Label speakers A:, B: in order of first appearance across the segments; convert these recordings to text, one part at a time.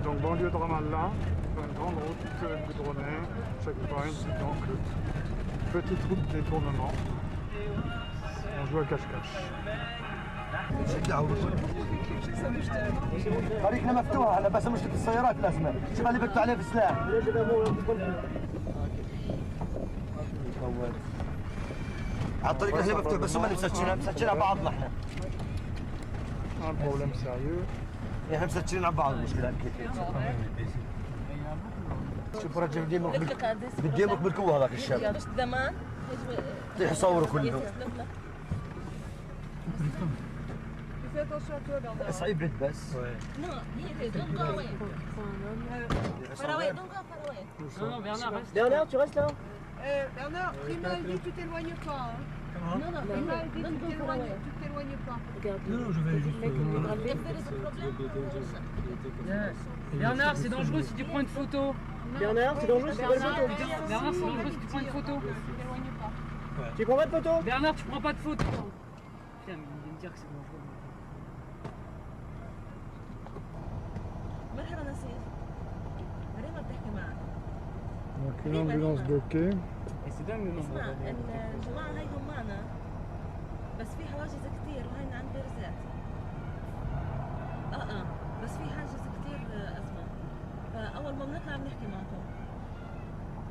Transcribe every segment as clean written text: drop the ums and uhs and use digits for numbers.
A: donc banlieue de Ramallah, une grande route goudronnée, checkpoint, donc petite route détournement. On joue à cache-cache.
B: طريقنا مفتوح هلا بس مشكلة السيارات لازمة، شو اللي بكتوا عليه بسلاح؟ على الطريق احنا مفتوح بس هم اللي مسكرين بعضنا احنا.
A: Un problème sérieux.
B: احنا مسكرين على بعض المشكلة. شوف رجل بديمك بالقوة هذاك الشاب. طيح يصوروا كله.
C: Fais attention à toi, Bernard.
B: صعيب رد بس.
D: Non, don't go away. Far away, don't go far away.
E: Non, Bernard, reste.
B: Bernard, tu restes là?
C: Bernard, Prima elle dit tu t'éloignes pas. Hein.
D: Non, non,
C: Prima elle dit
D: don't
C: tu
D: go far away.
C: t'éloignes pas.
E: Non, je vais juste.
D: If there is a problem,
E: Bernard, c'est dangereux si tu prends une photo.
B: Bernard, c'est dangereux si tu prends une photo.
E: Bernard, c'est dangereux si tu prends une photo.
C: T'éloignes pas.
B: Tu prends pas de photo?
E: Bernard, tu prends pas de photo. Putain, mais il vient me dire que c'est dangereux.
D: مرحبا نسير. مريم بتحكي معك.
A: Donc une ambulance bloquée.
E: Et c'est dingue le nombre.
D: اسمع الجماعة هيهم معنا بس في حواجز كتير وهين عند بيرزات. بس في حاجز كتير أزمة. فأول ما بنطلع بنحكي معكم.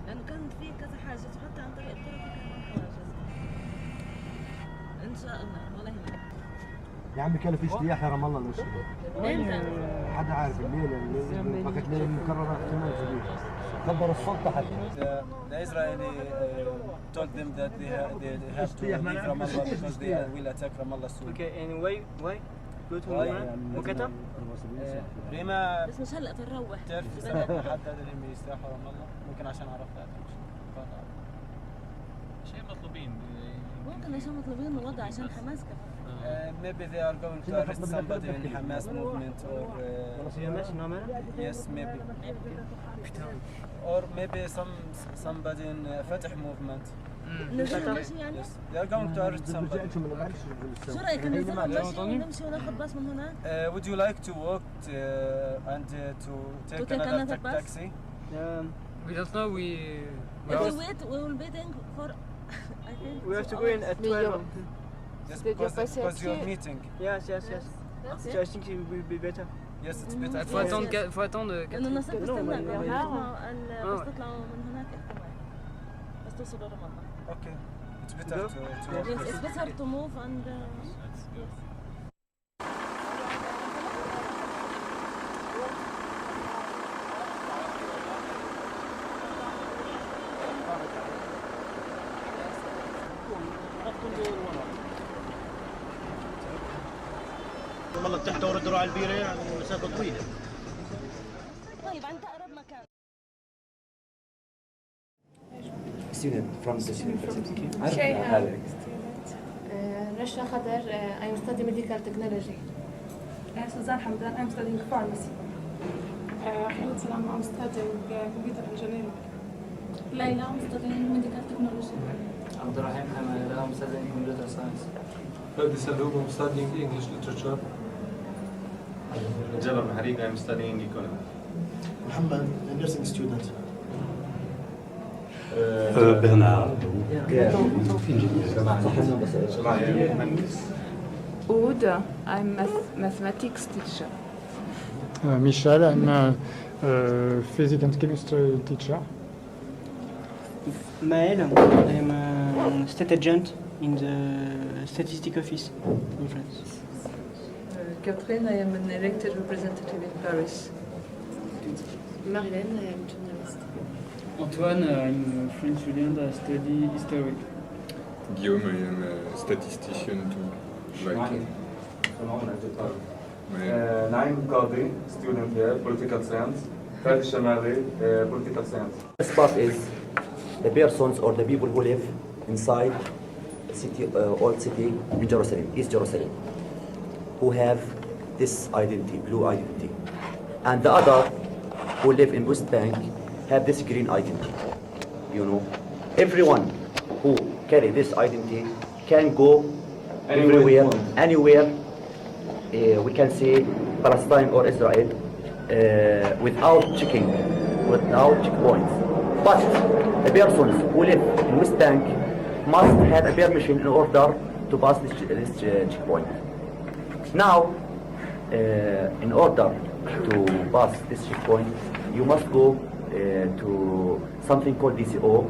D: لأنه كان في كذا حاجز وحتى عن طريق الطرق كان حواجز. إن شاء الله ولا يهمك.
B: يا عمي كان في اجتياح لرام الله المشكلة.
D: امتى؟
B: حدا عارف الليلة وقت الليلة المكررة احتمال كبير. خبر السلطة حتى.
F: The Israeli told them that they have to leave Ramallah because they will attack Ramallah soon.
E: Okay, and why? Go to
F: مكتا؟ ريما
D: بس مش هلا بنروح.
F: تعرف السبب محدد اللي يستراحوا رامالlah؟ ممكن عشان عرفت
G: شيء مطلوبين
D: ممكن عشان مطلوبين الوضع عشان حماس كمان.
F: Maybe they are going to arrest somebody in Hamas movement or yes maybe or maybe somebody in Fatah movement.
D: نرجع نمشي يعني؟
F: Yes, they are going to arrest somebody.
D: شو رأيك ننزل نمشي ونمشي وناخذ باص من هناك؟
F: Would you like to walk and to take another taxi?
E: We don't know,
D: If we wait, we will be waiting for. I think.
E: we have to go in at 12.
F: Yes,
C: C'était déjà
F: because
C: passé à
F: you're
C: pied.
F: meeting.
E: Yes.
D: That's
E: So I think it will be better.
F: Yes, it's better.
E: Faut attendre 4
D: لأنه الناس بتستنى
C: Bernard.
D: بس تطلعوا من هناك احتمال بس توصلوا رام الله.
F: Okay, it's better to
D: Yes, it's better to move and. Yes.
B: والله تحت ورا دروع البيرة يعني مسافة طويلة.
D: طيب عند أقرب مكان.
B: Student from the university.
H: Rasha Khadar, I am studying medical technology.
C: Suzanne Hamdan, I'm studying pharmacy.
H: Khalid Salam, I'm studying computer engineering.
D: Layla, I'm studying medical technology.
I: عبد الرحيم حماد I'm studying computer science.
J: Fadi Saloum, I'm studying English literature.
G: جابر محريق I'm studying economics.
B: محمد, a nursing student.
J: Bernard.
C: Oud, I'm mathematics teacher.
A: Michel, I'm a physics and chemistry teacher.
E: Maël, I'm a state agent in the statistic office in France.
C: Catherine, I am an elected representative in Paris.
H: Marilyn, I am journalist.
E: Antoine, I'm a French student, I study history.
J: Guillaume, I am a statistician too. Like,
G: Naim Qadi, student here, political science. Fadi Shamali, political science.
B: This part is the persons or the people who live inside city, old city in Jerusalem, East Jerusalem, who have this identity, blue identity. And the other who live in West Bank have this green identity. You know, everyone who carry this identity can go everywhere, anywhere. We can say Palestine or Israel, without checking, without checkpoints. But the persons who live in West Bank must have a permission in order to pass this checkpoint. Now, in order to pass this checkpoint, you must go to something called DCO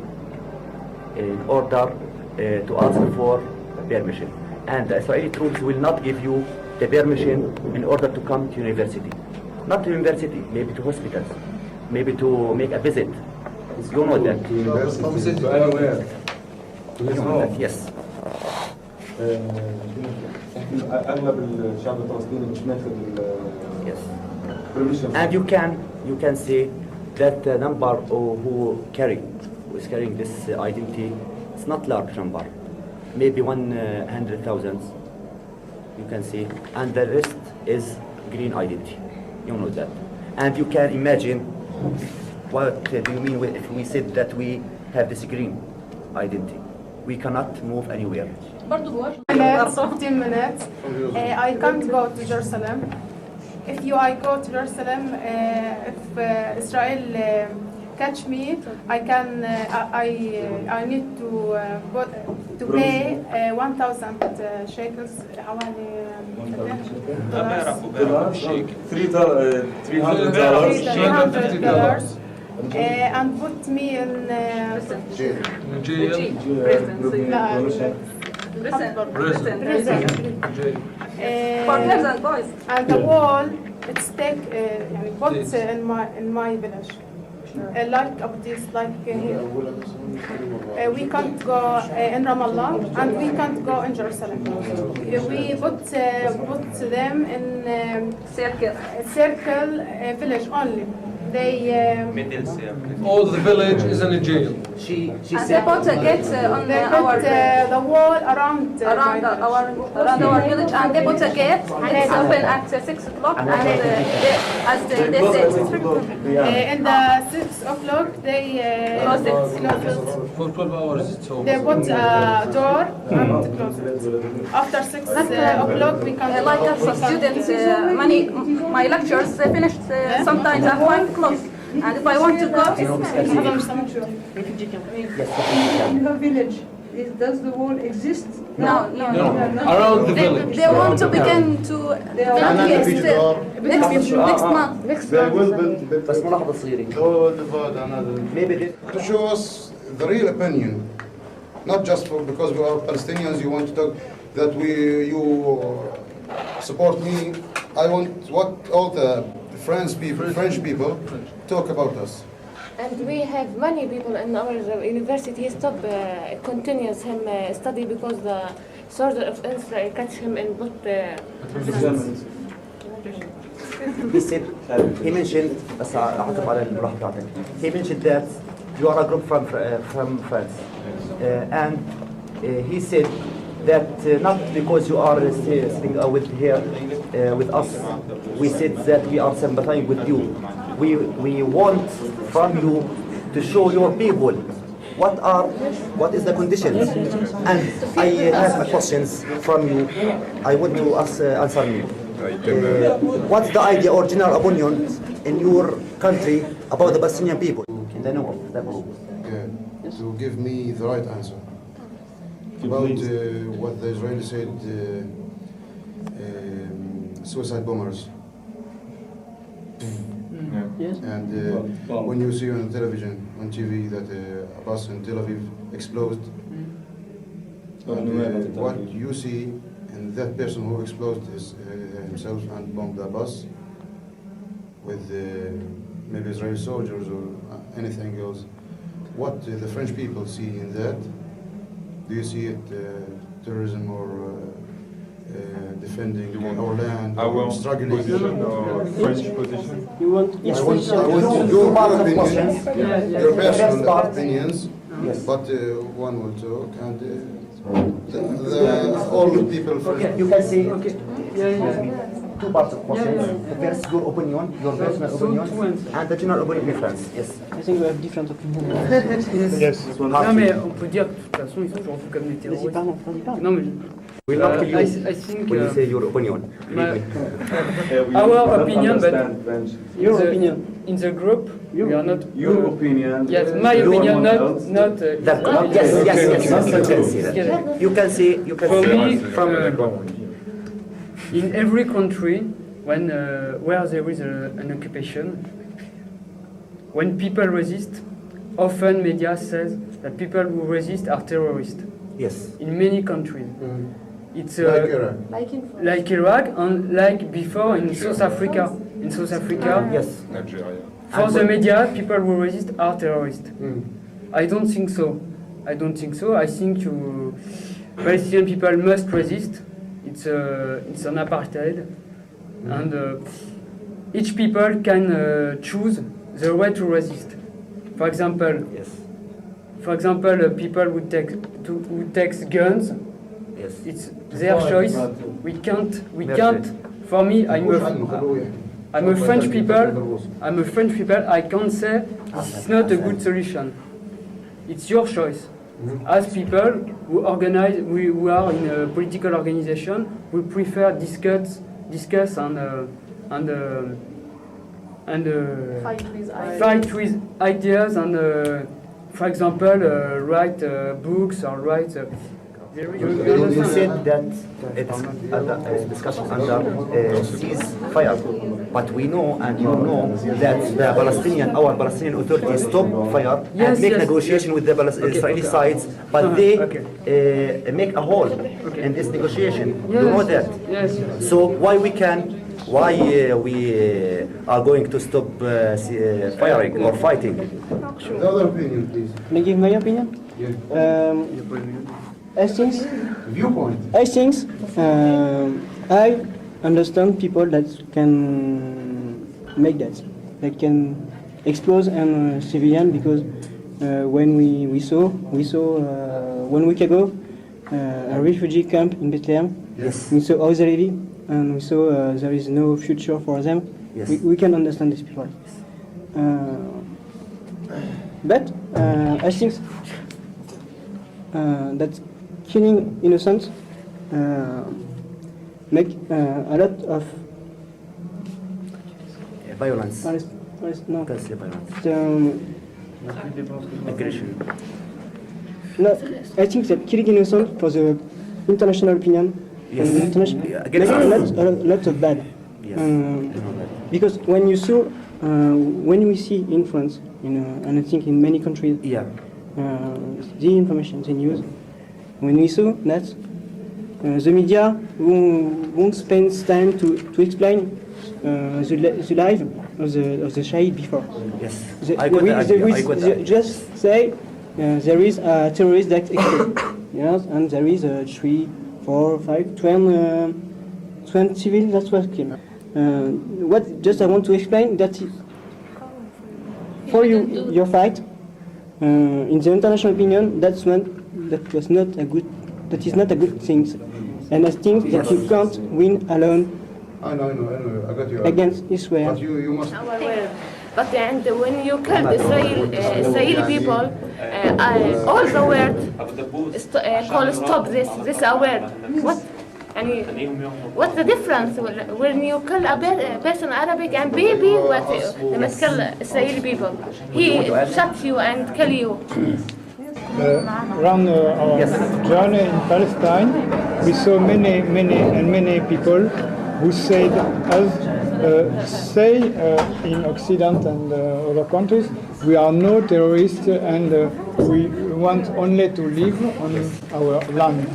B: in order to ask for permission. And the Israeli troops will not give you the permission in order to come to university. Not to university, maybe to hospitals, maybe to make a visit. You know that.
G: To university, to anywhere. To his home.
B: Yes.
G: اغلب الشعب الفلسطيني مش ماخذ
B: Yes.
G: permission.
B: And you can see that the number who is carrying this identity, it's not large number, maybe 100,000. You can see, and the rest is green identity. You know that, and you can imagine what do you mean if we said that we have this green identity? We cannot move anywhere.
H: 15 minutes. I can't go to Jerusalem. If I go to Jerusalem, if Israel catch me, I can. I need to pay 1,000 shekels. حوالي $300. And put me in jail. And the wall, it's put in my village. Like this, like here. We can't go in Ramallah and we can't go in Jerusalem. We put them in circle village only.
K: All the village is in a jail.
B: She
D: and they put a gate on our
H: the wall around
D: our village, and they put a gate. It's open at 6 o'clock, and as they said,
H: in the 6 o'clock they
D: close it.
K: For 12 hours it's open.
H: They put a door and close it. After 6 o'clock we can.
D: Like us students, my lectures they finished sometimes at 1 o'clock. And if I want to go,
C: In the village, does the wall exist?
D: No.
K: Around the village.
D: They want to begin to build next month.
L: They will build
B: بس ملاحظة صغيرة. Maybe
L: to show us the real opinion, not just because we are Palestinians. You want to talk that you support me. I want what all the French people talk about us.
M: And we have many people in our university stop continues him study because the soldier of Israel catch him and put
B: he said he mentioned بس أعتب على الملاحظة بتاعتك. He mentioned that you are a group from France, and he said that not because you are sitting with us, we said that we are sympathizing with you. We want from you to show your people what is the conditions. And I have questions from you. I want to answer me. What's the idea or general opinion in your country about the Palestinian people in the name of the group?
L: To give me the right answer about what the Israelis said, suicide bombers.
E: Yes.
L: And when you see on television, on TV, that a bus in Tel Aviv exploded, and what you see, and that person who exploded is himself and bombed the bus with maybe Israeli soldiers or anything else. What the French people see in that? Do you see it terrorism or defending our land,
J: our
L: struggling?
J: position or French position?
E: You want
L: I want your opinion, your personal opinions, but one will talk, and all the people.
B: Okay, you can see two parts of questions. First, your opinion, your personal opinion, and the general opinion in France. Yes.
E: I think we have different opinions.
A: Yes.
N: Non mais on peut dire que de toute façon ils sont toujours vus comme des terroristes.
E: Vas-y, pardon.
N: Non mais
B: We'll not kill you
N: I think
B: when you say your opinion.
N: our opinion, but
E: Your
N: the-
E: opinion.
N: in the group, we are not.
G: Your opinion.
N: Yes, my
G: Your
N: opinion,
G: one
N: not
G: else.
N: not.
B: That, yes, yes, yes, yes, you can say that. You can say, you can
N: For
B: say.
N: me, from in every country, when where there is an occupation, when people resist, often media says that people who resist are terrorists.
B: Yes.
N: In many countries, it's
L: Like Iraq.
N: like Iraq and like before in South Africa. In South Africa,
B: Yes.
J: Nigeria.
N: for the media, people who resist are terrorists. I don't think so. I don't think so. I think Palestinian people must resist. It's an apartheid, and each people can choose the way to resist. For example, people who takes guns.
B: Yes.
N: It's their choice. We can't. For me, I'm a French people. I can't say this is not a good solution. It's your choice. As people who organize, who are in a political organization, we prefer discuss and fight with ideas and, for example, write books or write.
B: You said that it's discussion under ceasefire, but we know and you know that our Palestinian authorities stop fire and make negotiation with the Israeli sides, but they make a hole in this negotiation. You know that.
N: Yes.
B: So why we are going to stop firing or fighting?
L: The other opinion, please.
E: Can I give my opinion? I think
L: Viewpoint.
E: I understand people that can make that. They can explode a civilian because when we saw 1 week ago a refugee camp in Bethlehem.
B: Yes.
E: We saw how they live and we saw there is no future for them.
B: Yes.
E: We can understand these people. But I think that killing innocents make a lot of
B: violence.
E: No.
B: Can say violence.
E: Aggression. No, I think that killing innocent for the international opinion
B: Yes.
E: makes a lot of bad.
B: Yes.
E: Because when you saw, when we see in France, and I think in many countries, the information, the news, when we saw that the media won't spend time to explain the life of the Shahid before.
B: Yes,
E: They just say there is a terrorist that exploded, yes, and there is 3, 4, 5, 20 civilians that were killed. What just I want to explain that for your fight in the international opinion that is not a good thing, and I think that you can't win alone.
L: I know, I got you.
E: Against Israel.
L: But you must.
M: But when you killed Israeli people, all the world call stop this a word. What? What's the difference when you kill a person Arabic and baby? What لما kill Israeli people? He shot you and kill you.
A: Around our journey in Palestine, we saw many people who said, in Occident and other countries, we are no terrorists and we want only to live on our land.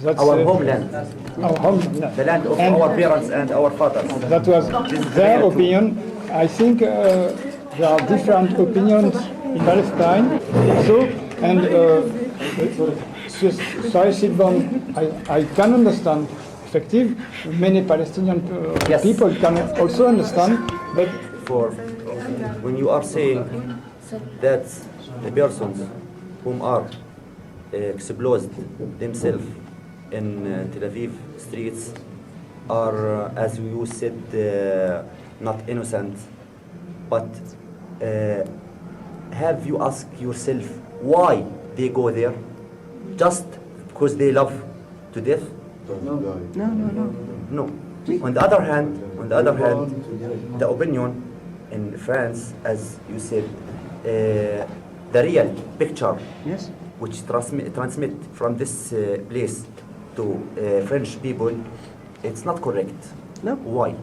A: That's
B: our homeland.
A: Our homeland.
B: The land of our parents and our fathers.
A: That was their opinion. I think there are different opinions in Palestine. So, and sorry, Sylvain, I can understand. Effective, many Palestinian people can also understand, but
B: when you are saying that the persons whom are exposed themselves in Tel Aviv streets are, as you said, not innocent, but have you asked yourself why they go there? Just because they love to death? No. On the other hand, the opinion in France, as you said, the real picture,
E: yes,
B: which transmit from this place to French people, it's not correct.
E: No.
B: Why?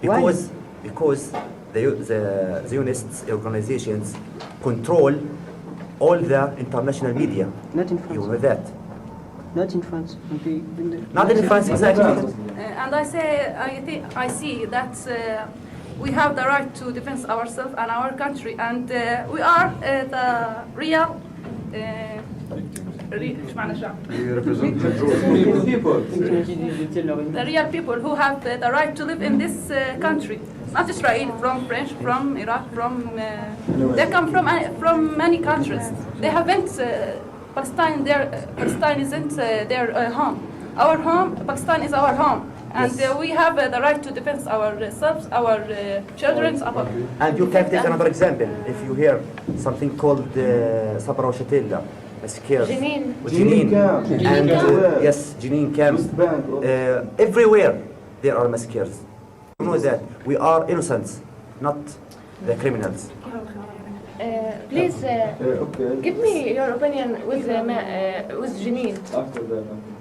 B: Because the Zionists organizations control all the international media.
E: Not in France.
B: You know that.
E: Not in France. Okay.
B: Not in France, exactly.
O: And I see that we have the right to defend ourselves and our country, and we are the real. The real people who have the right to live in this country, not Israel, from French, from Iraq, from they come from many countries. They haven't Palestine. Palestine isn't their home. Our home, Palestine is our home, and we have the right to defend ourselves, our children.
B: And you can take another example. If you hear something called Sabra wa Shatila, massacres. Jenin and yes, Jenin camp. Everywhere there are massacres. You know that we are innocents, not the criminals.
M: Please give me your opinion with Jenin.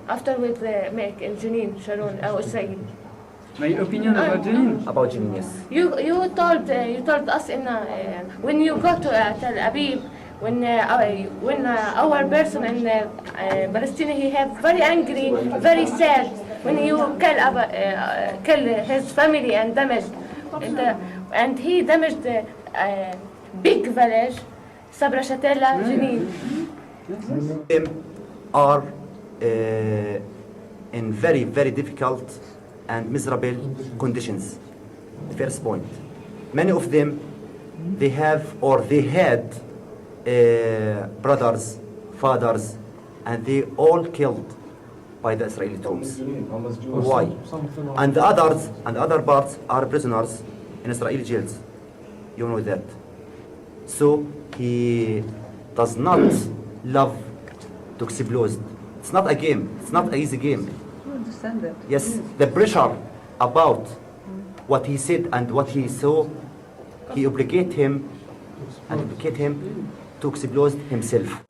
M: After with Jenin, Sharon, or Israel.
N: My opinion about Jenin?
B: About Jenin, yes.
M: You told us in when you go to Tel Aviv, when our person in Palestine, he have very angry, very sad when you kill his family and damaged, and he damaged big village, Sabra Shatila, Jenin.
B: Them are in very, very difficult and miserable conditions. First point. Many of them, they have or they had brothers, fathers, and they all killed by the Israeli troops. Why? And the other parts are prisoners in Israeli jails. You know that. So he does not love to explode. It's not a game. It's not an easy game.
C: You understand that?
B: Yes, the pressure about what he said and what he saw, he obligate him to explode himself.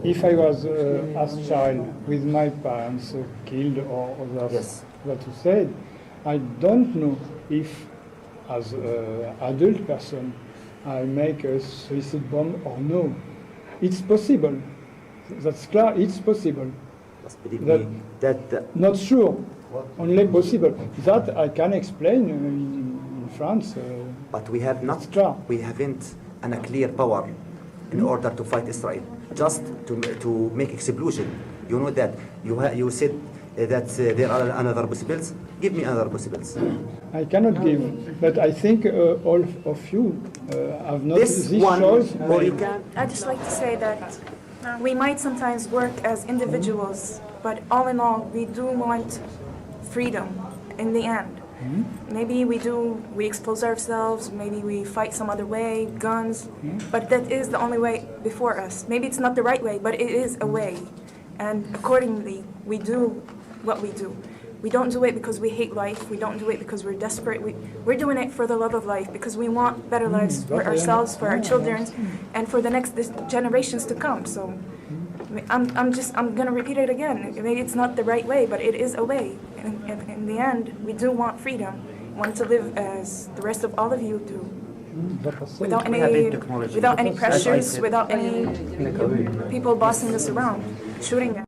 A: If I was as child with my parents killed or others that you said, I don't know if as an adult person I make a suicide bomb or no. It's possible. That's clear, it's possible.
B: Believe me, that
A: not sure, only possible. That I can explain in France.
B: But we have not. We haven't a clear power in order to fight Israel. Just to make explosion. You know that you said that there are another possibilities. Give me another possibilities.
A: I cannot give, but I think all of you have not
B: this one
A: choice.
B: Or you can.
P: I'd just like to say that we might sometimes work as individuals, but all in all, we do want freedom in the end. Maybe we expose ourselves, maybe we fight some other way, guns, but that is the only way before us. Maybe it's not the right way, but it is a way. And accordingly, we do what we do. We don't do it because we hate life. We don't do it because we're desperate. We're doing it for the love of life, because we want better lives for ourselves, for our children, and for the next generations to come. So I'm gonna repeat it again. Maybe it's not the right way, but it is a way. And in the end, we do want freedom. We want to live as the rest of all of you do, without any pressures, without any people bossing us around, shooting us.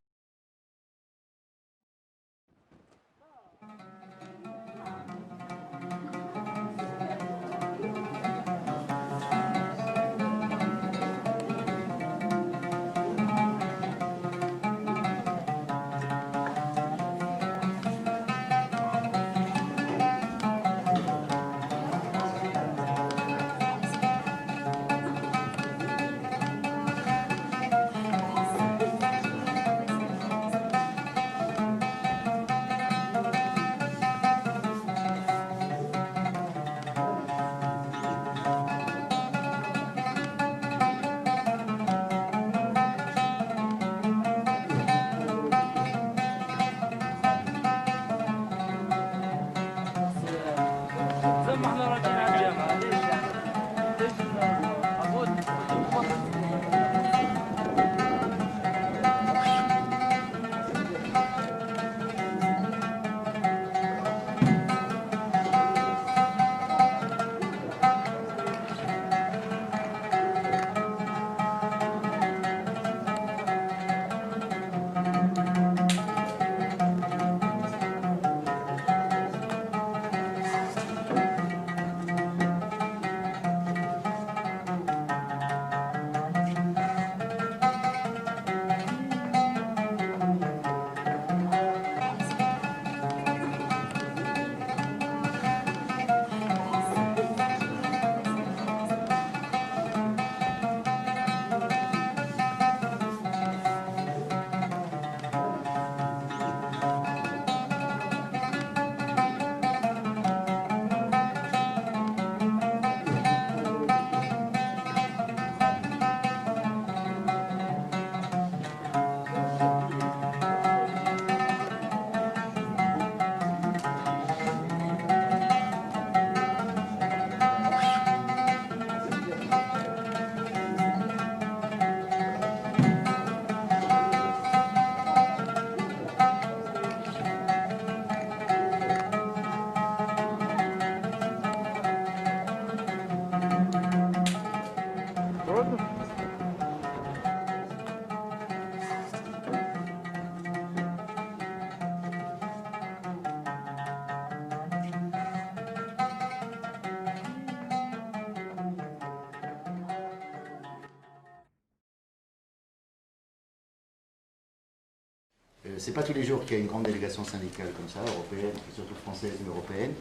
Q: c'est pas tous les jours qu'il y a une grande délégation syndicale comme ça, européenne, surtout française mais européenne.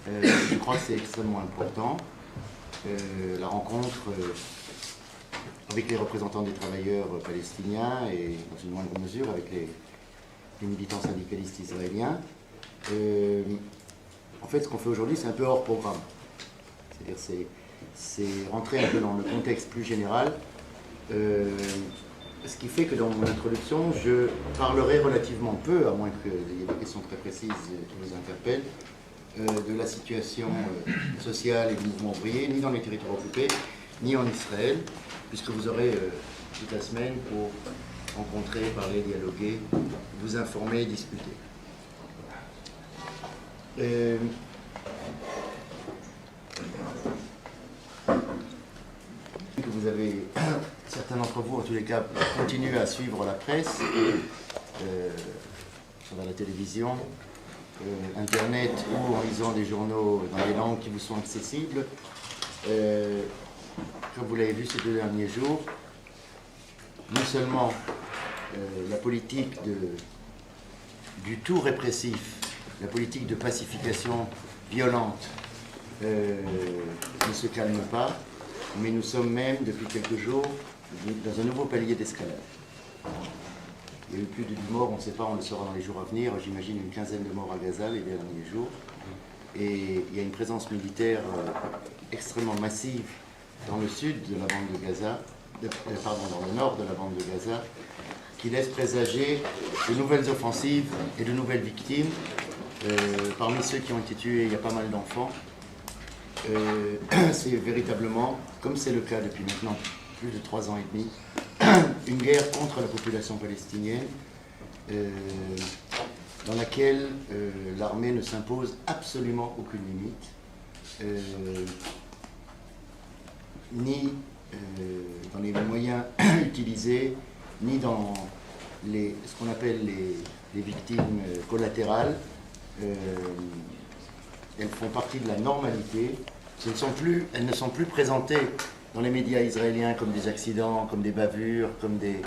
Q: Je crois que c'est extrêmement important. La rencontre avec les représentants des travailleurs palestiniens et dans une moindre mesure avec les militants syndicalistes israéliens. En fait, ce qu'on fait aujourd'hui, c'est un peu hors programme. C'est-à-dire, c'est rentrer un peu dans le contexte plus général. Ce qui fait que dans mon introduction, je parlerai relativement peu, à moins qu'il y ait des questions très précises qui vous interpellent, de la situation sociale et du mouvement ouvrier, ni dans les territoires occupés, ni en Israël, puisque vous aurez toute la semaine pour rencontrer, parler, dialoguer, vous informer, discuter. Vous avez, certains d'entre vous en tous les cas, continué à suivre la presse, sur la télévision, Internet ou en lisant des journaux dans les langues qui vous sont accessibles. Comme vous l'avez vu ces 2 derniers jours, non seulement la politique du tout répressif, la politique de pacification violente ne se calme pas, mais nous sommes même, depuis quelques jours, dans un nouveau palier d'escalade. Il y a eu plus de 10 morts, on ne sait pas, on le saura dans les jours à venir, j'imagine une 15aine de morts à Gaza les derniers jours. Et il y a une présence militaire extrêmement massive dans le sud de la bande de Gaza, dans le nord de la bande de Gaza, qui laisse présager de nouvelles offensives et de nouvelles victimes. Parmi ceux qui ont été tués, il y a pas mal d'enfants. C'est véritablement, comme c'est le cas depuis maintenant plus de 3 ans et demi, une guerre contre la population palestinienne dans laquelle l'armée ne s'impose absolument aucune limite, ni dans les moyens utilisés, ni dans ce qu'on appelle les victimes collatérales. Elles font partie de la normalité. Elles ne sont plus présentées dans les médias israéliens comme des accidents, comme des bavures, comme des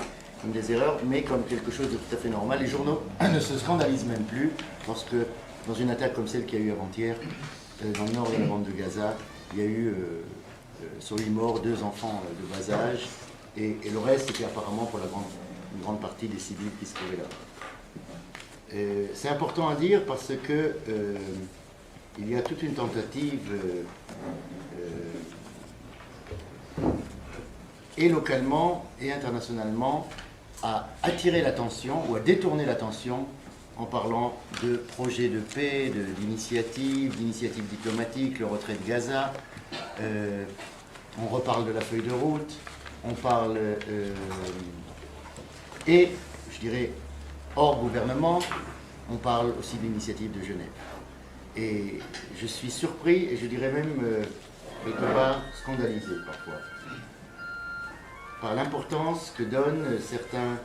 Q: erreurs, mais comme quelque chose de tout à fait normal. Les journaux ne se scandalisent même plus lorsque, dans une attaque comme celle qu'il y a eu avant-hier, dans le nord de la bande de Gaza, il y a eu sur 8 morts, 2 enfants de bas âge, et le reste c'était apparemment pour une grande partie des civils qui se trouvaient là. C'est important à dire parce que il y a toute une tentative et localement et internationalement à attirer l'attention ou à détourner l'attention en parlant de projets de paix, d'initiatives diplomatiques, le retrait de Gaza. On reparle de la feuille de route, on parle, et je dirais hors gouvernement, on parle aussi de l'initiative de Genève. Et je suis surpris, et je dirais même quelque part scandalisé parfois, par l'importance que donnent certaines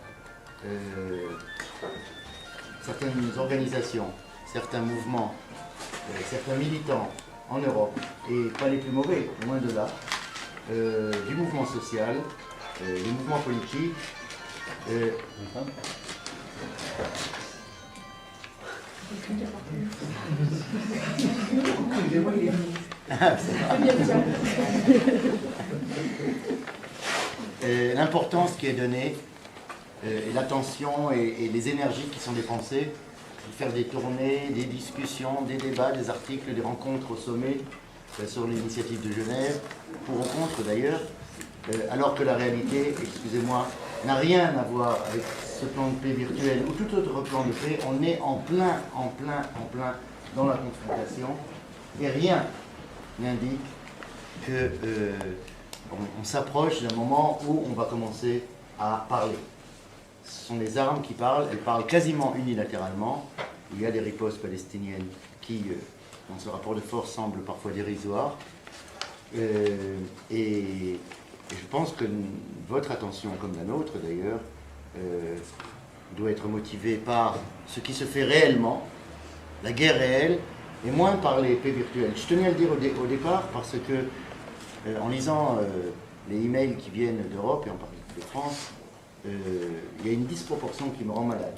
Q: organisations, certains mouvements, certains militants en Europe, et pas les plus mauvais, loin de là, du mouvement social, du mouvement politique. L'importance qui est donnée, et l'attention et les énergies qui sont dépensées pour faire des tournées, des discussions, des débats, des articles, des rencontres au sommet sur l'initiative de Genève, pour rencontres d'ailleurs, alors que la réalité, excusez-moi, n'a rien à voir avec ce plan de paix virtuel ou tout autre plan de paix. On est en plein dans la confrontation et rien n'indique que on s'approche d'un moment où on va commencer à parler. Ce sont les armes qui parlent, elles parlent quasiment unilatéralement. Il y a des ripostes palestiniennes qui, dans ce rapport de force, semblent parfois dérisoires. Et je pense que votre attention, comme la nôtre d'ailleurs, doit être motivée par ce qui se fait réellement, la guerre réelle, et moins par les paix virtuelles. Je tenais à le dire au départ parce que, en lisant les emails qui viennent d'Europe, et en particulier de France, il y a une disproportion qui me rend malade.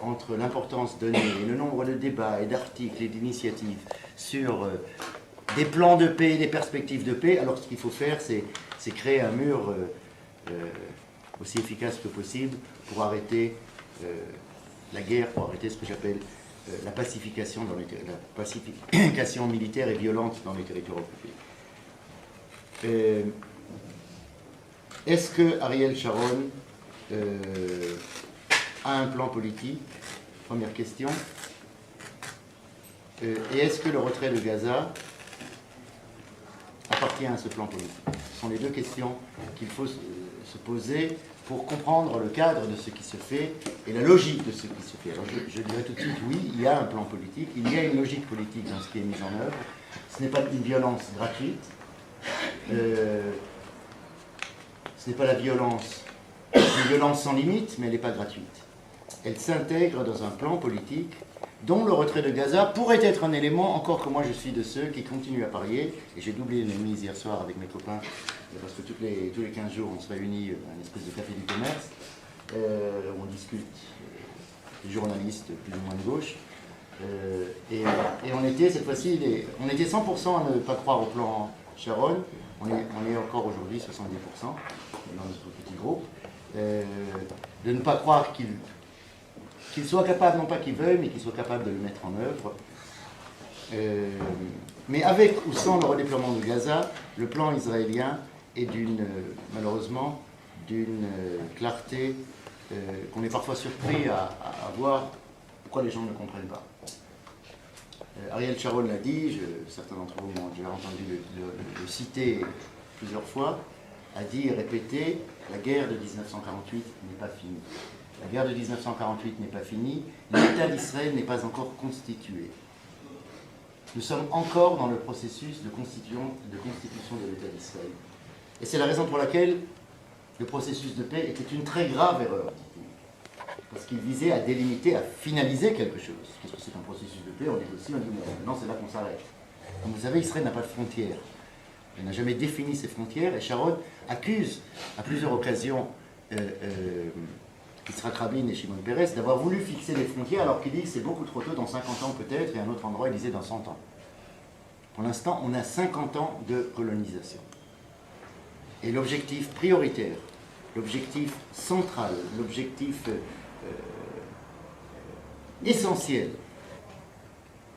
Q: entre l'importance donnée et le nombre de débats et d'articles et d'initiatives sur des plans de paix, des perspectives de paix, alors ce qu'il faut faire, c'est créer un mur aussi efficace que possible pour arrêter la guerre, pour arrêter ce que j'appelle la pacification militaire et violente dans les territoires occupés. Est-ce que Ariel Sharon a un plan politique? Première question. Et est-ce que le retrait de Gaza appartient à ce plan politique? Ce sont les deux questions qu'il faut se poser pour comprendre le cadre de ce qui se fait et la logique de ce qui se fait. Alors je dirais tout de suite, oui, il y a un plan politique, il y a une logique politique dans ce qui est mis en œuvre. Ce n'est pas une violence gratuite. Ce n'est pas la violence, une violence sans limite, mais elle n'est pas gratuite. Elle s'intègre dans un plan politique dont le retrait de Gaza pourrait être un élément, encore que moi je suis de ceux qui continuent à parier, et j'ai doublé une mise hier soir avec mes copains, parce que tous les 15 jours on se réunit à une espèce de café du commerce, où on discute, des journalistes plus ou moins de gauche, et on était cette fois-ci, on était 100% à ne pas croire au plan Sharon, on est encore aujourd'hui 70% dans notre petit groupe, de ne pas croire qu'il soit capable, non pas qu'il veuille, mais qu'il soit capable de le mettre en œuvre. Mais avec ou sans le redéploiement de Gaza, le plan israélien est malheureusement d'une clarté qu'on est parfois surpris à voir pourquoi les gens ne comprennent pas. Ariel Sharon l'a dit, certains d'entre vous m'ont déjà entendu le citer plusieurs fois, a dit et répété, la guerre de 1948 n'est pas finie. La guerre de 1948 n'est pas finie, l'État d'Israël n'est pas encore constitué. Nous sommes encore dans le processus de constitution de l'État d'Israël. Et c'est la raison pour laquelle le processus de paix était une très grave erreur, dit-il. Parce qu'il visait à délimiter, à finaliser quelque chose. Qu'est-ce que c'est un processus de paix? On négocie, on dit maintenant c'est là qu'on s'arrête. Comme vous savez, Israël n'a pas de frontières. Elle n'a jamais défini ses frontières, et Sharon accuse à plusieurs occasions Yitzhak Rabin et Shimon Peres d'avoir voulu fixer les frontières alors qu'il dit que c'est beaucoup trop tôt, dans 50 ans peut-être, et à un autre endroit il disait dans 100 ans. Pour l'instant, on a 50 ans de colonisation. Et l'objectif prioritaire, l'objectif central, l'objectif essentiel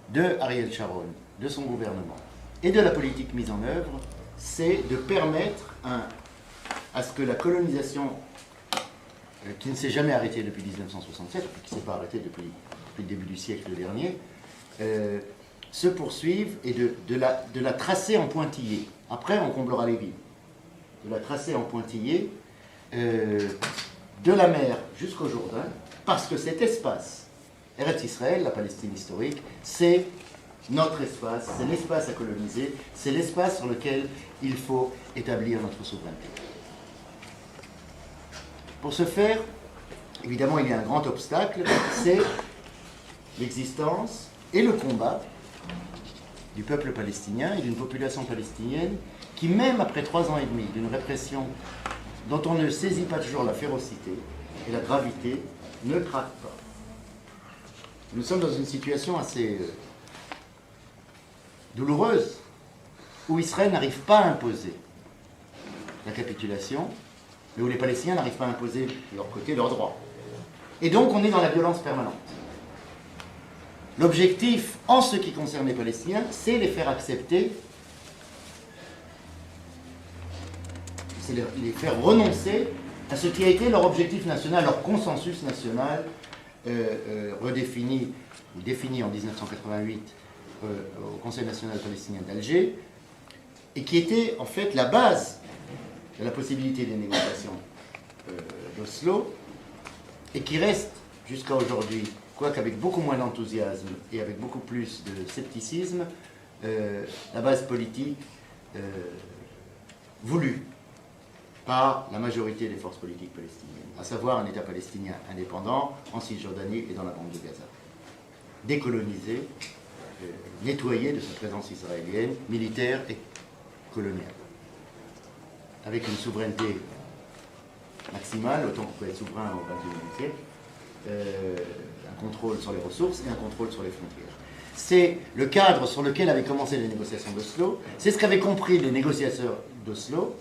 Q: de Ariel Sharon, de son gouvernement et de la politique mise en œuvre, c'est de permettre à ce que la colonisation, qui ne s'est jamais arrêtée depuis 1967, qui ne s'est pas arrêtée depuis le début du siècle dernier, se poursuive et de la tracer en pointillé. Après, on comblera les vides. De la tracer en pointillé, de la mer jusqu'au Jourdain, parce que cet espace, Eretz Israël, la Palestine historique, c'est notre espace, c'est l'espace à coloniser, c'est l'espace sur lequel il faut établir notre souveraineté. Pour ce faire, évidemment, il y a un grand obstacle, c'est l'existence et le combat du peuple palestinien et d'une population palestinienne qui, même après 3 ans et demi d'une répression dont on ne saisit pas toujours la férocité et la gravité, ne craque pas. Nous sommes dans une situation assez douloureuse, où Israël n'arrive pas à imposer la capitulation, mais où les Palestiniens n'arrivent pas à imposer de leur côté leurs droits. Et donc on est dans la violence permanente. L'objectif, en ce qui concerne les Palestiniens, c'est les faire accepter, c'est les faire renoncer à ce qui a été leur objectif national, leur consensus national, redéfini, ou défini en 1988 au Conseil national palestinien d'Alger, et qui était en fait la base de la possibilité des négociations d'Oslo, et qui reste jusqu'à aujourd'hui, quoique avec beaucoup moins d'enthousiasme et avec beaucoup plus de scepticisme, la base politique voulue par la majorité des forces politiques palestiniennes, à savoir un État palestinien indépendant en Cisjordanie et dans la bande de Gaza. Décolonisé, nettoyé de sa présence israélienne, militaire et coloniale. Avec une souveraineté maximale, autant qu'on peut être souverain au XXIe siècle, un contrôle sur les ressources et un contrôle sur les frontières. C'est le cadre sur lequel avaient commencé les négociations d'Oslo, c'est ce qu'avaient compris les négociateurs d'Oslo,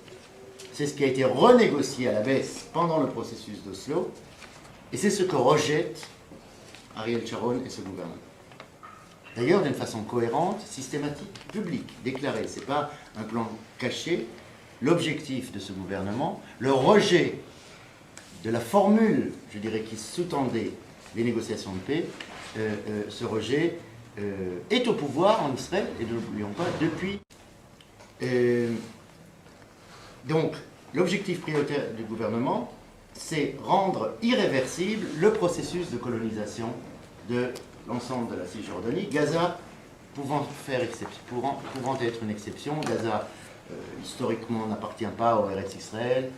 Q: c'est ce qui a été renégocié à la baisse pendant le processus d'Oslo, et c'est ce que rejette Ariel Sharon et ce gouvernement. D'ailleurs, d'une façon cohérente, systématique, publique, déclarée. Ce n'est pas un plan caché. L'objectif de ce gouvernement, le rejet de la formule, je dirais, qui sous-tendait les négociations de paix, ce rejet est au pouvoir en Israël, et ne l'oublions pas, depuis. Donc, l'objectif prioritaire du gouvernement, c'est rendre irréversible le processus de colonisation de l'ensemble de la Cisjordanie, Gaza pouvant être une exception. Gaza, historiquement, n'appartient pas au Eretz Israël,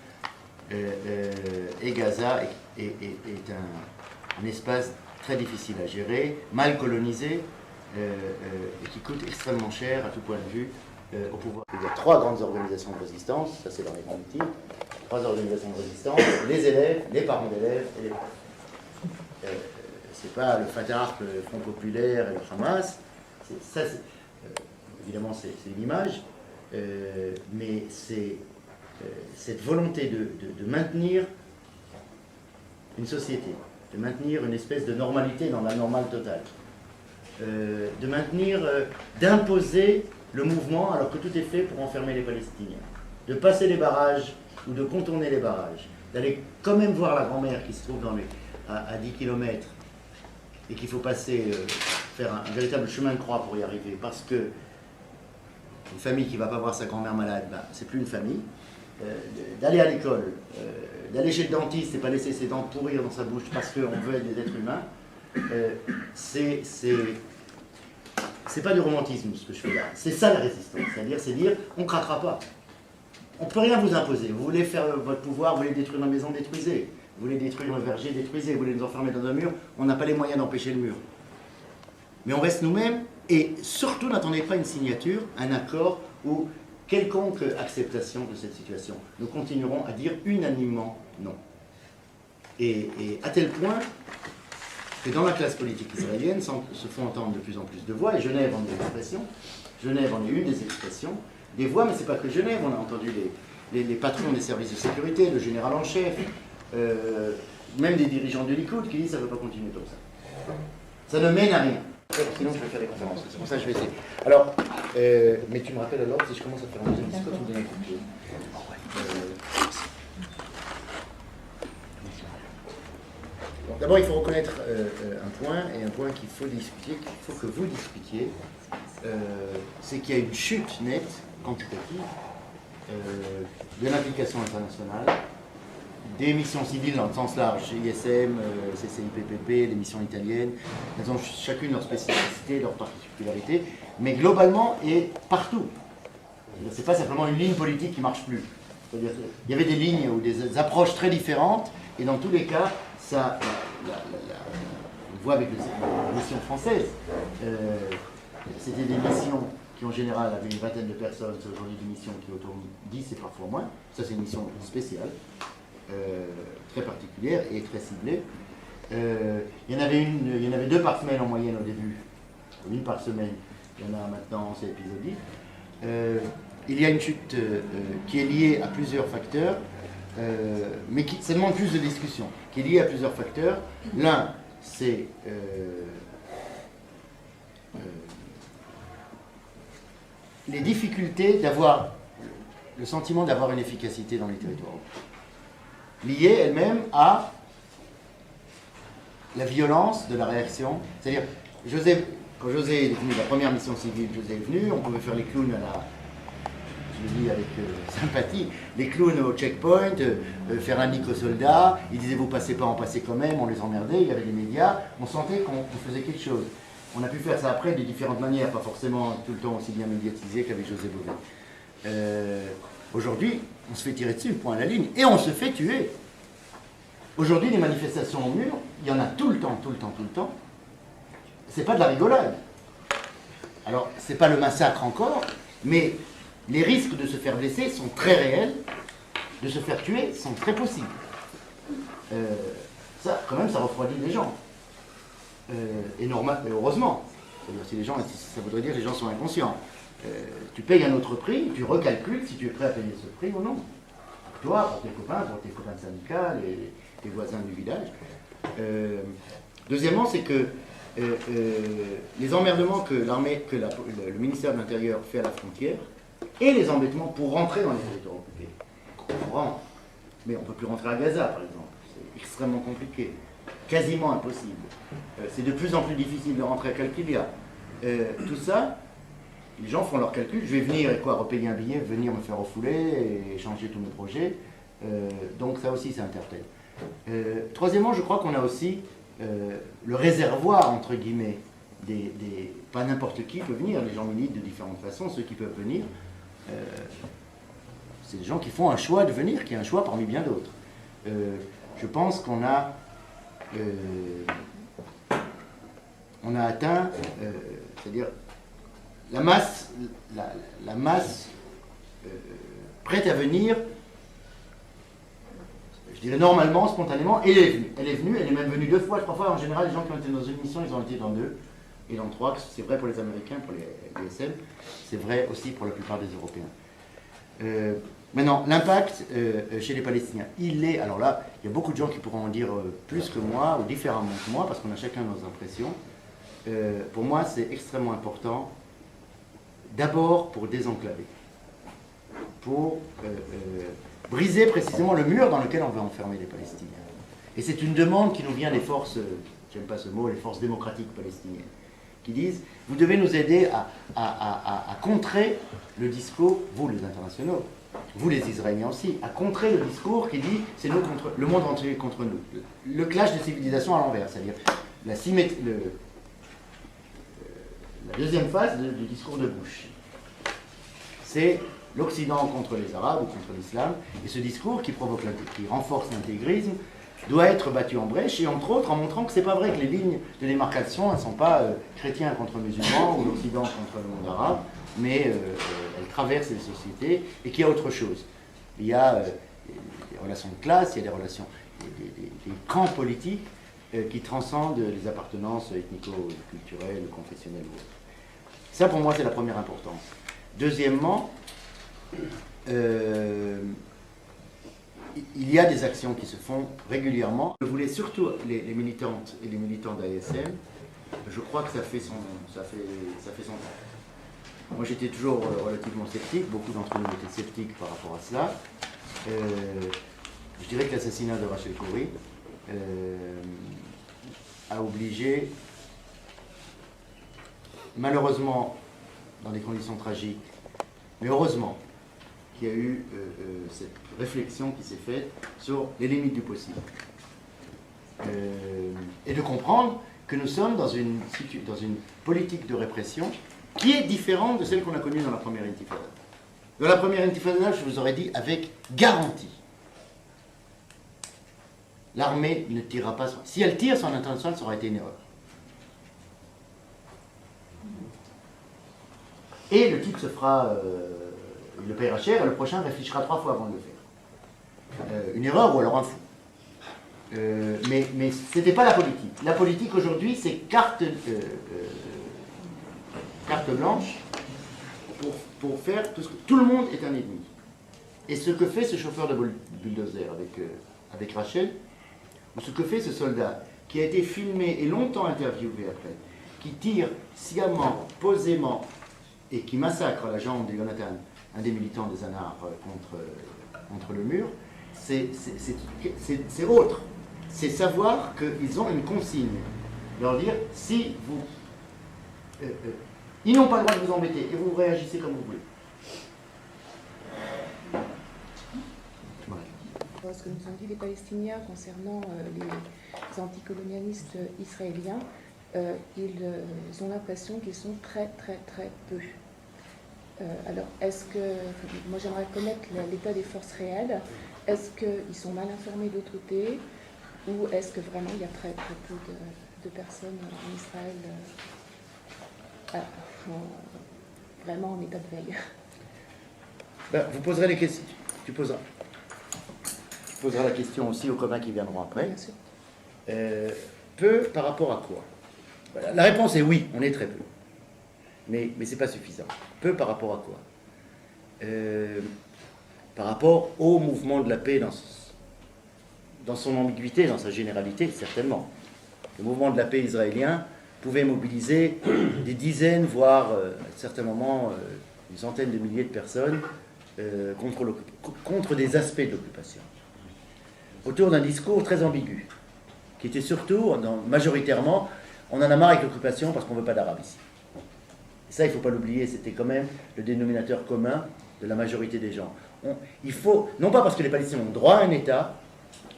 Q: et Gaza est un espace très difficile à gérer, mal colonisé, et qui coûte extrêmement cher à tout point de vue au pouvoir. Il y a 3 grandes organisations de résistance, ça c'est dans les grandes titres, 3 organisations de résistance, les élèves, les parents d'élèves et les profs. C'est pas le Fatah, le Front Populaire et le Hamas, évidemment c'est une image, mais c'est cette volonté de maintenir une société, de maintenir une espèce de normalité dans la normale totale, de maintenir, d'imposer le mouvement alors que tout est fait pour enfermer les Palestiniens, de passer les barrages ou de contourner les barrages, d'aller quand même voir la grand-mère qui se trouve à 10 km et qu'il faut passer, faire un véritable chemin de croix pour y arriver, parce que une famille qui ne va pas voir sa grand-mère malade, ben, c'est plus une famille. D'aller à l'école, d'aller chez le dentiste et pas laisser ses dents pourrir dans sa bouche parce qu'on veut être des êtres humains, c'est pas du romantisme ce que je fais là. C'est ça la résistance, c'est dire on ne craquera pas. On ne peut rien vous imposer. Vous voulez faire votre pouvoir, vous voulez détruire une maison, détruisez. Vous voulez détruire un verger, détruisez. Vous voulez nous enfermer dans un mur, on n'a pas les moyens d'empêcher le mur. Mais on reste nous-mêmes et surtout n'attendez pas une signature, un accord ou quelconque acceptation de cette situation. Nous continuerons à dire unanimement non. Et à tel point que dans la classe politique israélienne se font entendre de plus en plus de voix, et Genève en est l'expression, Genève en est une des expressions, des voix, mais ce n'est pas que Genève, on a entendu les patrons des services de sécurité, le général en chef, même des dirigeants de Likoud qui disent ça ne peut pas continuer comme ça. Ça ne mène à rien. Sinon je vais faire des conférences, c'est pour ça que je vais essayer. Alors, mais tu me rappelles alors si je commence à faire un deuxième discours, tu me donnes un coup de pied. D'abord, il faut reconnaître un point, et un point qu'il faut discuter, qu'il faut que vous discutiez, c'est qu'il y a une chute nette, quantitative, de l'implication internationale, des missions civiles dans le sens large, ISM, CCIPPP, les missions italiennes, elles ont chacune leur spécificité, leur particularité, mais globalement et partout. C'est pas simplement une ligne politique qui ne marche plus. C'est-à-dire qu'il y avait des lignes ou des approches très différentes, et dans tous les cas, ça, on voit avec les missions françaises, c'était des missions qui en général avaient une vingtaine de personnes, c'est aujourd'hui des missions qui autour de 10 et parfois moins. Ça c'est une mission spéciale, très particulière et très ciblée. Il y en avait 2 par semaine en moyenne au début, 1 par semaine, il y en a maintenant, c'est épisodique. Il y a une chute qui est liée à plusieurs facteurs, mais ça demande plus de discussion, qui est liée à plusieurs facteurs. L'un, c'est les difficultés d'avoir le sentiment d'avoir une efficacité dans les territoires, liées elles-mêmes à la violence de la réaction. C'est-à-dire, quand José est venu, la première mission civile, José est venu, on pouvait faire les clowns à la... Je le dis avec sympathie, les clowns au checkpoint, faire l'indique aux soldats, ils disaient vous passez pas, on passait quand même, on les emmerdait, il y avait les médias, on sentait qu'on faisait quelque chose. On a pu faire ça après de différentes manières, pas forcément tout le temps aussi bien médiatisé qu'avec José Bové. Aujourd'hui, on se fait tirer dessus, point à la ligne, et on se fait tuer. Aujourd'hui, les manifestations au mur, il y en a tout le temps. C'est pas de la rigolade. Alors, c'est pas le massacre encore, mais les risques de se faire blesser sont très réels, de se faire tuer sont très possibles. Ça, quand même, ça refroidit les gens. Et heureusement. C'est-à-dire, si les gens, ça voudrait dire que les gens sont inconscients. Tu payes un autre prix, tu recalcules si tu es prêt à payer ce prix ou non. Pour toi, pour tes copains de syndicat, tes voisins du village. Deuxièmement, c'est que les emmerdements que le ministère de l'Intérieur fait à la frontière et les embêtements pour rentrer dans les territoires occupés. On rentre, mais on ne peut plus rentrer à Gaza, par exemple. C'est extrêmement compliqué, quasiment impossible. C'est de plus en plus difficile de rentrer à Kalkilia. Tout ça, les gens font leurs calculs. Je vais venir et quoi, repayer un billet, venir me faire refouler et changer tous mes projets. Donc ça aussi, ça interpelle. Troisièmement, je crois qu'on a aussi le réservoir, entre guillemets, pas n'importe qui peut venir. Les gens militent de différentes façons. Ceux qui peuvent venir, c'est des gens qui font un choix de venir, qui est un choix parmi bien d'autres. Je pense qu'on a atteint, c'est-à-dire la masse prête à venir, je dirais normalement, spontanément, et elle est venue, elle est même venue 2 fois, 3 fois. En général, les gens qui ont été dans une mission, ils ont été dans 2 et dans 3. C'est vrai pour les Américains, pour les DSM, c'est vrai aussi pour la plupart des Européens. Maintenant, l'impact chez les Palestiniens, il est, alors là, il y a beaucoup de gens qui pourront en dire plus que moi, ou différemment que moi, parce qu'on a chacun nos impressions. Pour moi, c'est extrêmement important, d'abord pour désenclaver, pour briser précisément le mur dans lequel on veut enfermer les Palestiniens. Et c'est une demande qui nous vient des forces, j'aime pas ce mot, les forces démocratiques palestiniennes, qui disent, vous devez nous aider à contrer le discours, vous les internationaux, vous les Israéliens aussi, à contrer le discours qui dit, c'est nous contre le monde entier contre nous. Le clash des civilisations à l'envers, c'est-à-dire la deuxième phase du discours de Bush. C'est l'Occident contre les Arabes ou contre l'islam, et ce discours qui renforce l'intégrisme doit être battu en brèche, et entre autres en montrant que c'est pas vrai que les lignes de démarcation ne sont pas chrétiens contre musulmans ou l'Occident contre le monde arabe, mais elles traversent les sociétés et qu'il y a autre chose. Il y a des relations de classe, il y a des relations, des camps politiques qui transcendent les appartenances ethnico-culturelles, confessionnelles ou autres. Ça pour moi c'est la première importance. Deuxièmement, il y a des actions qui se font régulièrement. Je voulais surtout les militantes et les militants d'ASM, je crois que ça fait son temps. Moi j'étais toujours relativement sceptique, beaucoup d'entre nous étaient sceptiques par rapport à cela. Je dirais que l'assassinat de Rachel Corrie a obligé, malheureusement dans des conditions tragiques, mais heureusement qu'il y a eu cette réflexion qui s'est faite sur les limites du possible. Et de comprendre que nous sommes dans une politique de répression qui est différente de celle qu'on a connue dans la première intifada. Dans la première intifada, je vous aurais dit avec garantie, l'armée ne tirera pas. Si elle tire sur l'international, ça aurait été une erreur. Et le type se fera, il le paiera cher, et le prochain réfléchira 3 fois avant de le faire. Une erreur ou alors un fou. Mais ce n'était pas la politique. La politique aujourd'hui, c'est carte blanche pour faire tout ce que... Tout le monde est un ennemi. Et ce que fait ce chauffeur de bulldozer avec Rachel, ou ce que fait ce soldat, qui a été filmé et longtemps interviewé après, qui tire sciemment, posément, et qui massacre la jambe de Jonathan, un des militants des Anars, contre le mur, c'est autre. C'est savoir qu'ils ont une consigne. Leur dire, si vous... ils n'ont pas le droit de vous embêter, et vous réagissez comme vous voulez.
R: Voilà. Ce que nous ont dit les Palestiniens concernant les anticolonialistes israéliens, ils ont l'impression qu'ils sont très peu. Alors, est-ce que, moi j'aimerais connaître l'état des forces réelles, est-ce qu'ils sont mal informés de l'autre côté, ou est-ce que vraiment il y a très peu de personnes en Israël vraiment en état de veille?
Q: Vous poserez les questions, tu poseras la question aussi aux copains qui viendront après.
R: Bien sûr.
Q: Peu par rapport à quoi? La réponse est oui, on est très peu. Mais ce n'est pas suffisant. Peu par rapport à quoi? Par rapport au mouvement de la paix dans son ambiguïté, dans sa généralité, certainement. Le mouvement de la paix israélien pouvait mobiliser des dizaines, voire à certains moments une centaine de milliers de personnes contre des aspects de l'occupation, autour d'un discours très ambigu, qui était surtout, majoritairement, on en a marre avec l'occupation parce qu'on ne veut pas d'Arabes ici. Et ça, il ne faut pas l'oublier, c'était quand même le dénominateur commun de la majorité des gens. Il faut, non pas parce que les Palestiniens ont droit à un État,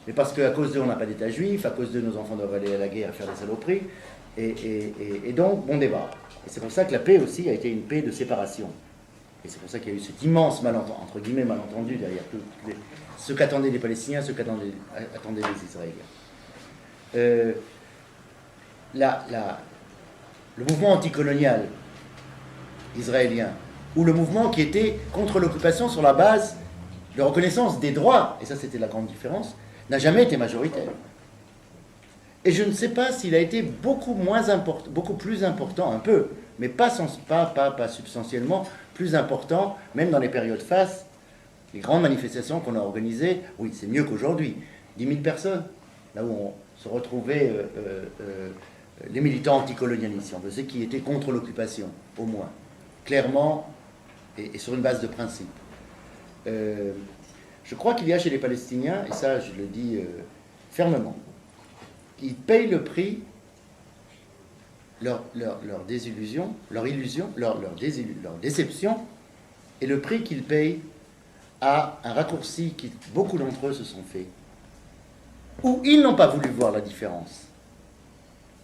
Q: mais parce qu'à cause d'eux, on n'a pas d'État juif, à cause d'eux, nos enfants doivent aller à la guerre faire des saloperies, et donc, bon débat. Et c'est pour ça que la paix aussi a été une paix de séparation. Et c'est pour ça qu'il y a eu cet immense malentendu, entre guillemets malentendu, derrière ce qu'attendaient les Palestiniens, ce qu'attendaient les Israéliens. Le mouvement anticolonial israélien, ou le mouvement qui était contre l'occupation sur la base de reconnaissance des droits, et ça c'était la grande différence, n'a jamais été majoritaire. Et je ne sais pas s'il a été beaucoup plus important, un peu, mais pas substantiellement plus important, même dans les périodes fastes, les grandes manifestations qu'on a organisées. Oui, c'est mieux qu'aujourd'hui. 10 000 personnes, là où on se retrouvait les militants anticolonialistes, si on veut, ceux qui étaient contre l'occupation, au moins, clairement, et sur une base de principe. Je crois qu'il y a chez les Palestiniens, et ça je le dis fermement, ils payent le prix, leur désillusion, leur déception, et le prix qu'ils payent à un raccourci que beaucoup d'entre eux se sont fait, où ils n'ont pas voulu voir la différence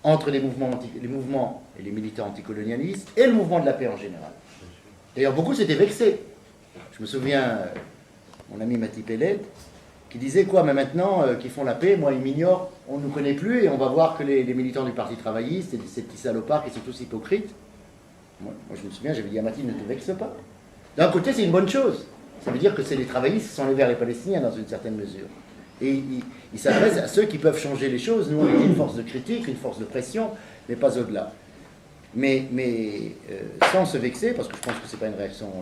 Q: entre les mouvements et les militants anticolonialistes et le mouvement de la paix en général. D'ailleurs, beaucoup s'étaient vexés. Je me souviens, mon ami Mati Peled, qui disait quoi, mais maintenant qu'ils font la paix, moi ils m'ignorent, on ne nous connaît plus et on va voir que les militants du Parti travailliste et ces petits salopards qui sont tous hypocrites. Moi je me souviens, j'avais dit à Mati, ne te vexe pas. D'un côté, c'est une bonne chose. Ça veut dire que c'est les travaillistes qui sont allés vers les Palestiniens dans une certaine mesure. Et il s'adresse à ceux qui peuvent changer les choses. Nous, on est une force de critique, une force de pression, mais pas au-delà. Mais sans se vexer, parce que je pense que ce n'est pas une réaction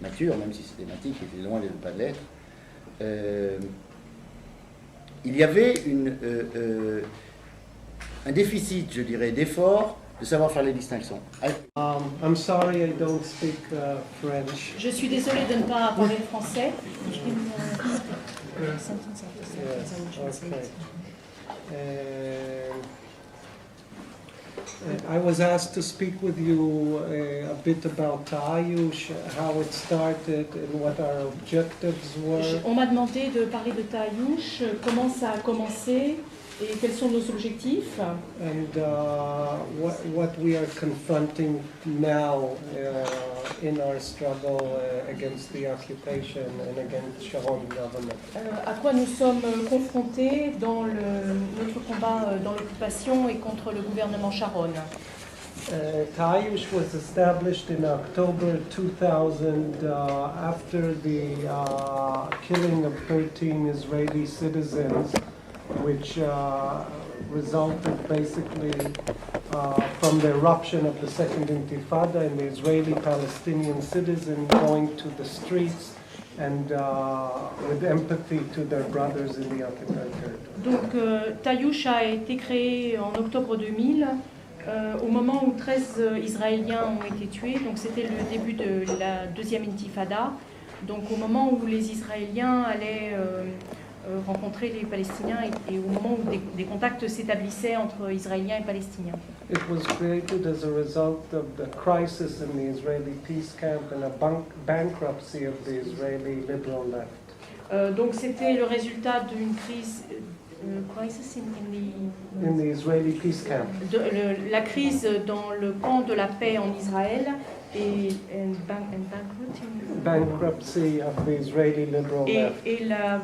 Q: mature, même si c'est thématique, et loin de ne pas l'être. Il y avait un déficit, je dirais, d'effort, de savoir faire les distinctions.
S: I'm sorry I don't speak French.
T: Je suis désolée de ne pas parler français.
S: I was asked to speak with you a bit about Ta'ayush, how it started and what our objectives were.
T: On m'a demandé de parler de Ta'ayush, comment ça a commencé et quels sont nos objectifs.
S: And what we are confronting now in our struggle against the occupation and against Sharon government.
T: À quoi nous sommes confrontés dans notre combat dans l'occupation et contre le gouvernement Sharon.
S: Ta'ayush was established in October 2000 after the killing of 13 Israeli citizens, which resulted basically from the eruption of the Second Intifada and the Israeli-Palestinian citizens going to the streets and with empathy to their brothers in the occupied territory.
T: Donc Ta'ayush a été créé en octobre 2000 au moment où 13 Israéliens ont été tués. Donc c'était le début de la deuxième Intifada. Donc au moment où les Israéliens allaient rencontrer les Palestiniens et au moment où des contacts s'établissaient entre Israéliens et Palestiniens.
S: It was created as a result of the crisis in the Israeli peace camp and a bankruptcy of the Israeli liberal left.
T: Donc c'était le résultat d'une crise, crisis
S: in the Israeli peace camp.
T: La crise dans le camp de la paix en Israël et
S: bankruptcy of the Israeli liberal left.
T: Et la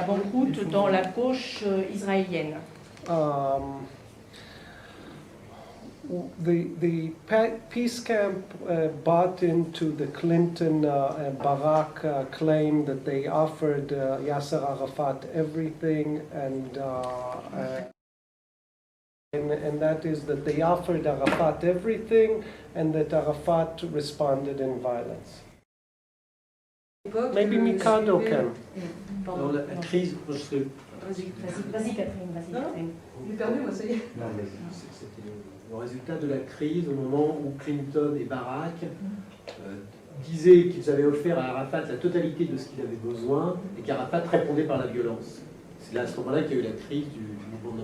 T: banqueroute dans la gauche israélienne.
S: the peace camp bought into the Clinton Barak claim that they offered Yasser Arafat everything, and that is that they offered Arafat everything, and that Arafat responded in violence. Maybe Mikado can.
U: Dans la crise, parce que...
T: Vas-y Catherine, vas-y Catherine.
U: C'était le résultat de la crise au moment où Clinton et Barack disaient qu'ils avaient offert à Arafat la totalité de ce qu'il avait besoin et qu'Arafat répondait par la violence. C'est là à ce moment-là qu'il y a eu la crise du mouvement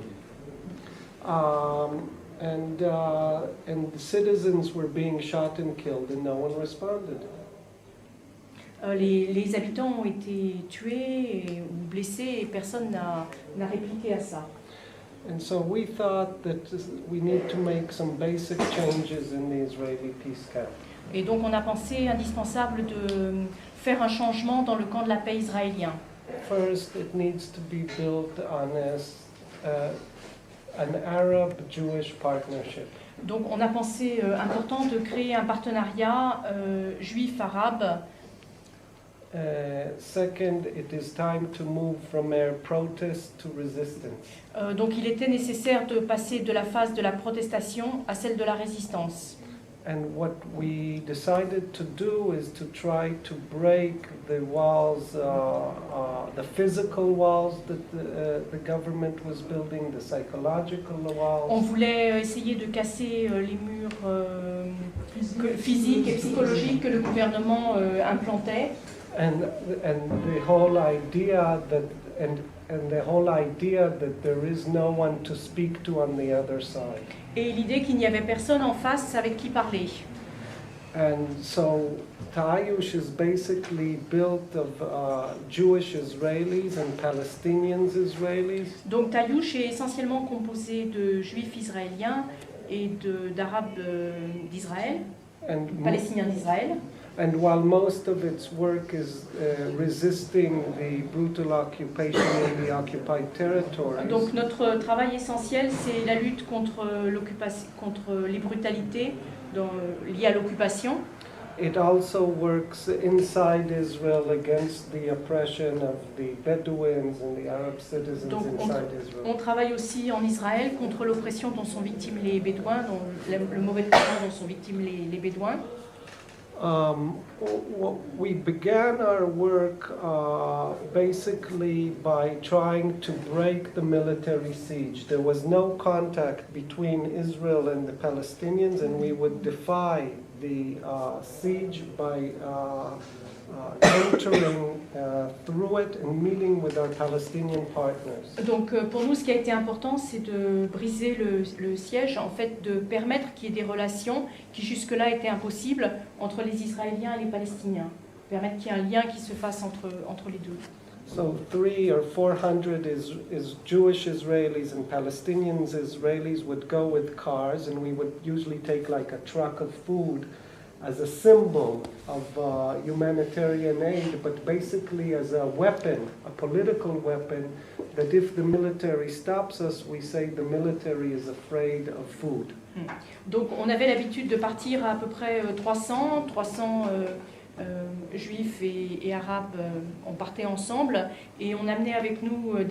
S: And the citizens were being shot and killed and no one responded.
T: Les habitants ont été tués ou blessés et personne n'a répliqué à ça.
S: And so we thought that we need to make some basic changes in the Israeli peace camp.
T: Et donc on a pensé indispensable de faire un changement dans le camp de la paix israélien.
S: First, it needs to be built on an Arab-Jewish partnership.
T: Donc on a pensé important de créer un partenariat juif-arabe.
S: Second, it is time to move from mere protest to resistance.
T: Donc il était nécessaire de passer de la phase de la protestation à celle de la résistance.
S: And what we decided to do is to try to break the walls, the physical walls that the government was building, the psychological walls.
T: On voulait essayer de casser les murs physiques et psychologiques que le gouvernement implantait.
S: And the whole idea that there is no one to speak to on the other side.
T: Et l'idée qu'il n'y avait personne en face avec qui parler.
S: And so Taayush is basically built of Jewish Israelis and Palestinians Israelis.
T: Donc Taayush est essentiellement composé de juifs israéliens et d'arabes d'Israël, palestiniens d'Israël.
S: And while most of its work is resisting the brutal occupation in the occupied territories.
T: Donc notre travail essentiel, c'est la lutte contre l'occupation, contre les brutalités liées à l'occupation.
S: It also works inside Israel against the oppression of the Bedouins and the Arab citizens
T: Donc
S: inside Israel.
T: On travaille aussi en Israël contre l'oppression dont sont victimes les Bédouins, le mauvais traitement dont sont victimes les Bédouins.
S: We began our work basically by trying to break the military siege. There was no contact between Israel and the Palestinians, and we would defy the siege by entering through it and meeting with our Palestinian partners.
T: Donc pour nous, ce qui a été important, c'est de briser le siège, en fait, de permettre qu'il y ait des relations qui jusque-là étaient impossibles entre les Israéliens et les Palestiniens, permettre qu'il y ait un lien qui se fasse entre les deux.
S: So 300 or 400 is Jewish Israelis and Palestinian Israelis would go with cars, and we would usually take like a truck of food as a symbol of humanitarian aid, but basically as a weapon, a political weapon, that if the military stops us, we say the military is afraid of food.
T: Donc on avait l'habitude de partir à peu près 300 juifs et arabes, on partait ensemble et on amenait avec nous un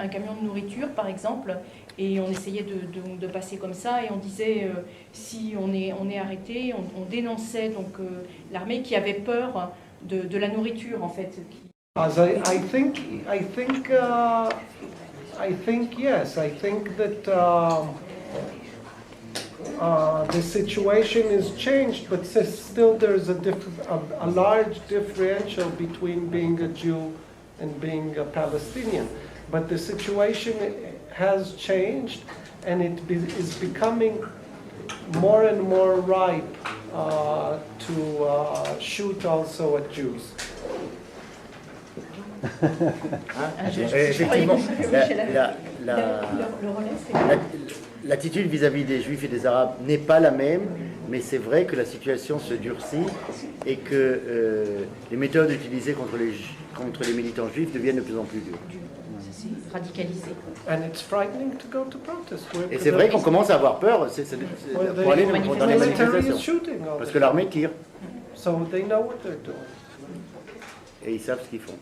T: camion de nourriture par exemple, et on essayait de passer comme ça, et on disait si on est arrêté, on dénonçait donc l'armée qui avait peur de la nourriture en fait.
S: I think yes. I think that the situation is changed, but still there's a large differential between being a Jew and being a Palestinian. But the situation has changed, and it is becoming more and more ripe to shoot also at Jews.
Q: Effectivement, l'attitude vis-à-vis des Juifs et des Arabes n'est pas la même, mais c'est vrai que la situation se durcit et que les méthodes utilisées contre les militants juifs deviennent de plus en plus dures.
T: radicalisés.
S: And it's frightening to go to protest.
Q: Et c'est vrai qu'on commence à avoir peur pour aller dans les manifestations.
S: Shooting
Q: Parce que l'armée tire.
S: So they know what they're doing.
Q: Et ils savent ce qu'ils font.